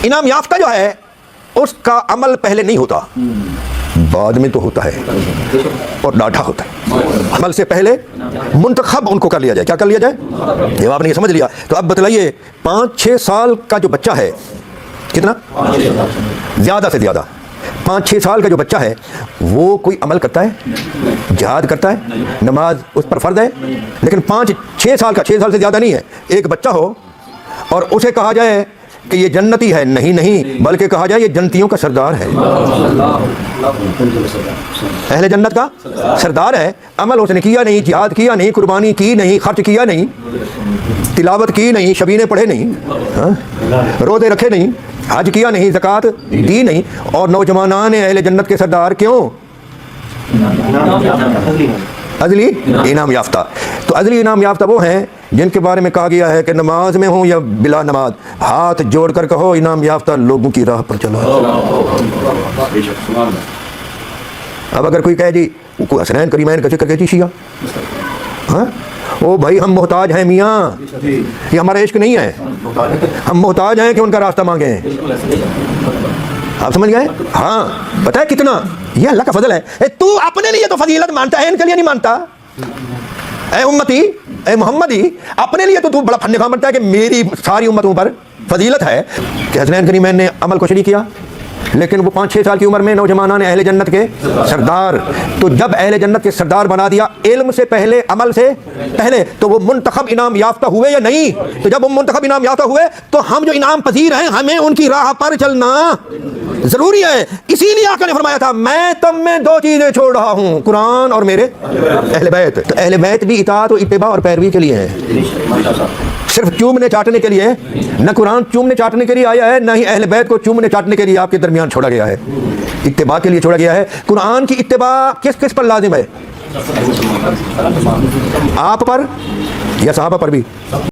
انعام یافتہ جو ہے اس کا عمل پہلے نہیں ہوتا، بعد میں تو ہوتا ہے اور ڈاٹا ہوتا ہے۔ عمل سے پہلے منتخب ان کو کر لیا جائے، کیا کر لیا جائے؟ یہ آپ نے یہ سمجھ لیا۔ تو اب بتلائیے 5-6 سال کا جو بچہ ہے، کتنا؟ زیادہ سے زیادہ 5-6 سال کا جو بچہ ہے وہ کوئی عمل کرتا ہے، جہاد کرتا ہے، نماز اس پر فرض ہے، لیکن 5-6 سال کا، 6 سال سے زیادہ نہیں ہے، ایک بچہ ہو اور اسے کہا جائے کہ یہ جنتی ہے، نہیں بلکہ کہا جائے یہ جنتیوں کا سردار ہے، اہل جنت کا سردار ہے، عمل اس نے کیا نہیں، جہاد کیا نہیں، قربانی کی نہیں، خرچ کیا نہیں، تلاوت کی نہیں، شبینے پڑھے نہیں، روزے رکھے نہیں، حج کیا نہیں، زکوٰۃ دی نہیں، اور نوجوانان اہل جنت کے سردار کیوں؟ عدلی انعام یافتہ۔ تو عدلی انعام یافتہ وہ ہیں جن کے بارے میں کہا گیا ہے کہ نماز میں ہوں یا بلا نماز ہاتھ جوڑ کر کہو انعام یافتہ لوگوں کی راہ پر چلو۔ اب اگر کوئی کہے جی کوئی حسنین کریمین کا ذکر کہتی شیعہ، ہاں او بھائی ہم محتاج ہیں میاں، یہ ہمارا عشق نہیں ہے، ہم محتاج ہیں کہ ان کا راستہ مانگیں، آپ سمجھ گئے؟ ہاں پتہ ہے کتنا یہ اللہ کا فضل ہے، تو اپنے لیے تو فضیلت مانتا ہے، ان کے لیے نہیں مانتا۔ اے امتی، اے محمدی، اپنے لیے تو بڑا فن خواہ بنتا ہے کہ میری ساری امتوں پر فضیلت ہے کہ حسنین کریمین نے عمل کچھ نہیں کیا، لیکن وہ 5-6 سال کی عمر میں نوجوانان اہل جنت کے سردار، تو جب اہل جنت کے سردار بنا دیا علم سے پہلے، عمل سے پہلے، تو وہ منتخب انعام یافتہ ہوئے یا نہیں؟ تو جب وہ منتخب انعام یافتہ ہوئے تو ہم جو انعام پذیر ہیں ہمیں ان کی راہ پر چلنا ضروری ہے۔ اسی لیے آقا نے فرمایا تھا میں تم میں 2 چیزیں چھوڑ رہا ہوں، قرآن اور میرے اہل بیت۔ تو اہل بیت بھی اطاعت و اتباع اور پیروی کے لیے ہے، صرف چومنے چاٹنے کے لیے نہ قرآن چومنے چاٹنے کے لیے آیا ہے، نہ ہی اہل بیت کو چومنے چاٹنے کے لیے آپ کے درمیان چھوڑا گیا ہے، اتباع کے لیے چھوڑا گیا ہے۔ قرآن کی اتباع کس کس پر لازم ہے؟ آپ پر یا صحابہ پر بھی؟